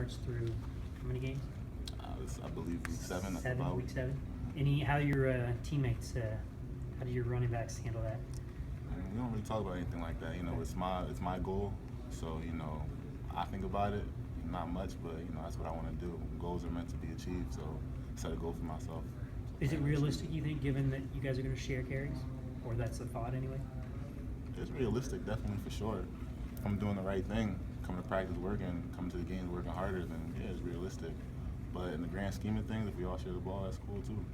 starts through how many games? I believe week 7. That's Seven, about week 7. How your teammates, how do your running backs handle that? We don't really talk about anything like that. It's my goal. So, I think about it, not much, but, that's what I want to do. Goals are meant to be achieved, so I set a goal for myself. Is it realistic, you think, given that you guys are going to share carries? Or that's the thought anyway? It's realistic, definitely, for sure. If I'm doing the right thing, coming to practice working, coming to the games working harder, then yeah, it's realistic. But in the grand scheme of things, if we all share the ball, that's cool too.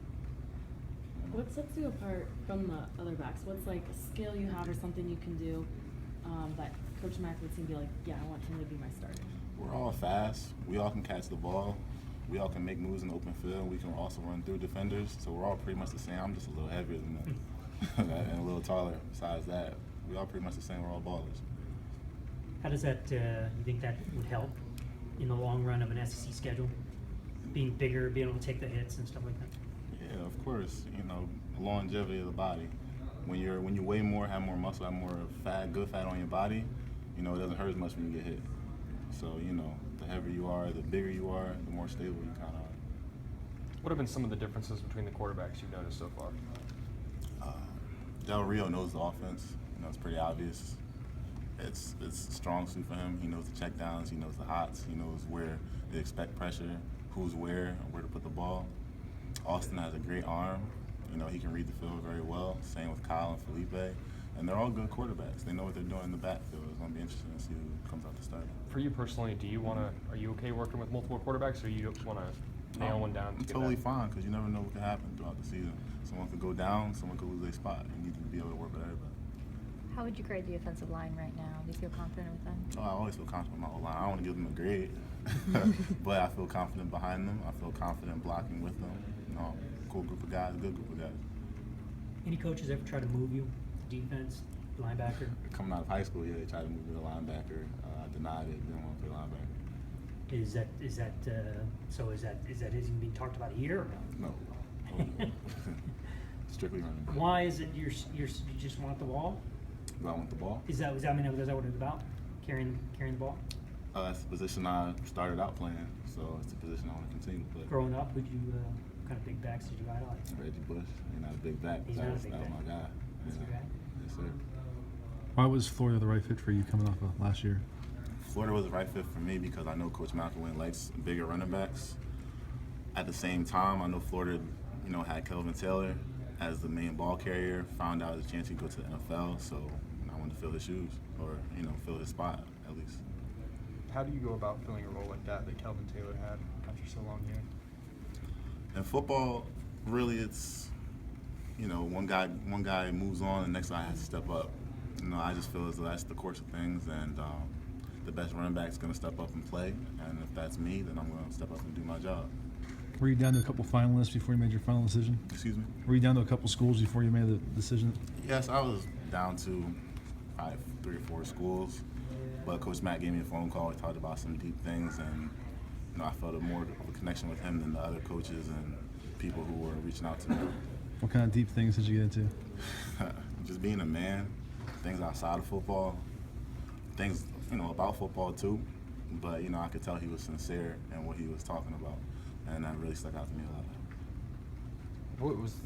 What sets you apart from the other backs? What's like a skill you have or something you can do that Coach Mack would seem to be like, yeah, I want him to be my starter? We're all fast. We all can catch the ball. We all can make moves in the open field. We can also run through defenders. So we're all pretty much the same. I'm just a little heavier than them and a little taller. Besides that, we all pretty much the same. We're all ballers. How does that, you think that would help in the long run of an SEC schedule? Being bigger, being able to take the hits and stuff like that? Yeah, of course. Longevity of the body. When you weigh more, have more muscle, have more fat, good fat on your body, it doesn't hurt as much when you get hit. So, the heavier you are, the bigger you are, the more stable you kind of are. What have been some of the differences between the quarterbacks you've noticed so far? Del Rio knows the offense. It's pretty obvious. It's strong suit for him. He knows the check downs. He knows the hots. He knows where they expect pressure, who's where to put the ball. Austin has a great arm. He can read the field very well. Same with Kyle and Felipe. And they're all good quarterbacks. They know what they're doing in the backfield. It's going to be interesting to see who comes out to start. For you personally, are you okay working with multiple quarterbacks, or you want to nail one down? I'm totally fine, because you never know what can happen throughout the season. Someone could go down, someone could lose their spot. You need to be able to work with everybody. How would you grade the offensive line right now? Do you feel confident with them? I always feel confident with my O-line. I don't want to give them a grade, but I feel confident behind them. I feel confident blocking with them. Cool group of guys, good group of guys. Any coaches ever try to move you, defense, linebacker? Coming out of high school, yeah, they tried to move me to linebacker. I denied it. Didn't want to play linebacker. Is that isn't being talked about here? Or no? No. Strictly running. Why is it you just want the ball? Do I want the ball? Is that what it's about? Carrying the ball? That's the position I started out playing, so it's the position I want to continue to play. Growing up, what kind of big backs did you idolize? Reggie Bush. He's not a big back. He's not a big that back. was my guy. That's your guy? Yes, sir. Why was Florida the right fit for you coming off of last year? Florida was the right fit for me because I know Coach McElwain likes bigger running backs. At the same time, I know Florida, had Kelvin Taylor as the main ball carrier, found out his chance he'd go to the NFL, so I wanted to fill his shoes, or, fill his spot, at least. How do you go about filling a role like that Kelvin Taylor had after so long here? In football, really, it's, one guy moves on, and the next guy has to step up. I just feel as though that's the course of things, and the best running back is going to step up and play, and if that's me, then I'm going to step up and do my job. Were you down to a couple finalists before you made your final decision? Excuse me? Were you down to a couple schools before you made the decision? Yes, I was down to probably 3 or 4 schools, but Coach Matt gave me a phone call. We talked about some deep things, and I felt more of a connection with him than the other coaches and people who were reaching out to me. What kind of deep things did you get into? Just being a man, things outside of football, things about football too, but I could tell he was sincere in what he was talking about, and that really stuck out to me a lot. What was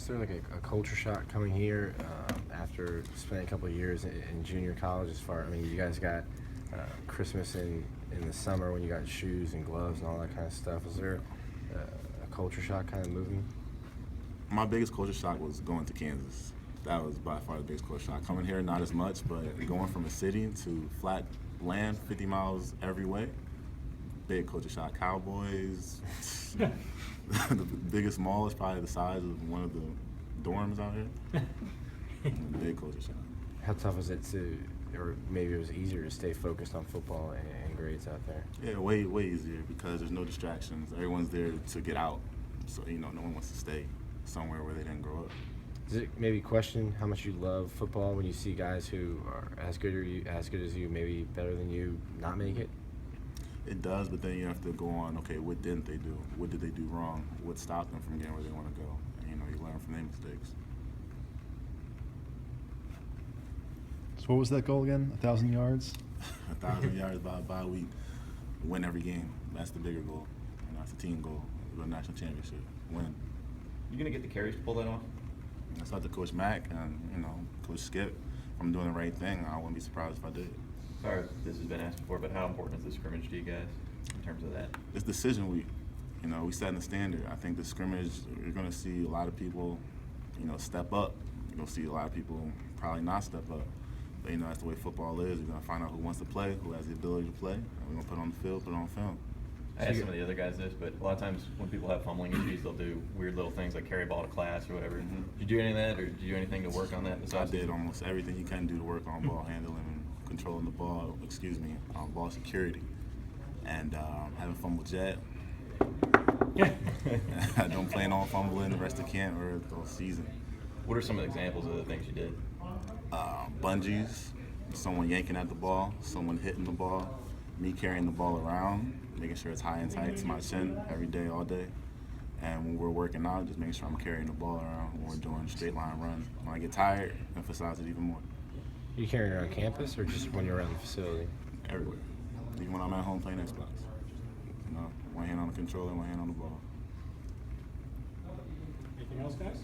there like a culture shock coming here after spending a couple of years in junior college? You guys got Christmas in the summer when you got shoes and gloves and all that kind of stuff. Was there a culture shock kind of moving? My biggest culture shock was going to Kansas. That was by far the biggest culture shock. Coming here, not as much, but going from a city to flat land, 50 miles every way, big culture shock. Cowboys, the biggest mall is probably the size of one of the dorms out here. Big culture shock. How tough was it or maybe it was easier to stay focused on football and grades out there? Yeah, way easier because there's no distractions. Everyone's there to get out, so no one wants to stay somewhere where they didn't grow up. Does it maybe question how much you love football when you see guys who are as good as you, maybe better than you, not make it? It does, but then you have to go on, okay, what didn't they do? What did they do wrong? What stopped them from getting where they want to go? And, you learn from their mistakes. So what was that goal again? 1,000 yards? 1,000 yards by a week. win every game. That's the bigger goal. That's the team goal. Win a national championship. Win. You gonna get the carries to pull that off? That's up to Coach Mack and Coach Skip. If I'm doing the right thing, I wouldn't be surprised if I did. Sorry if this has been asked before, but how important is the scrimmage to you guys in terms of that? It's decision week. We setting the standard. I think the scrimmage, you're going to see a lot of people, step up. You're going to see a lot of people probably not step up. But, that's the way football is. You're going to find out who wants to play, who has the ability to play, and we're going to put it on the field, put it on film. I asked some of the other guys this, but a lot of times when people have fumbling issues, they'll do weird little things like carry ball to class or whatever. Mm-hmm. Did you do any of that, or did you do anything to work on that? I did almost everything you can do to work on ball handling and controlling the ball, ball security. And haven't fumbled yet. I don't plan on fumbling the rest of camp or the whole season. What are some of the examples of the things you did? Bungees, someone yanking at the ball, someone hitting the ball, me carrying the ball around, making sure it's high and tight to my chin every day, all day. And when we're working out, just making sure I'm carrying the ball around when we're doing straight line runs. When I get tired, emphasize it even more. You carrying it around campus or just when you're around the facility? Everywhere. Even when I'm at home playing Xbox. One hand on the controller, one hand on the ball. Anything else, guys?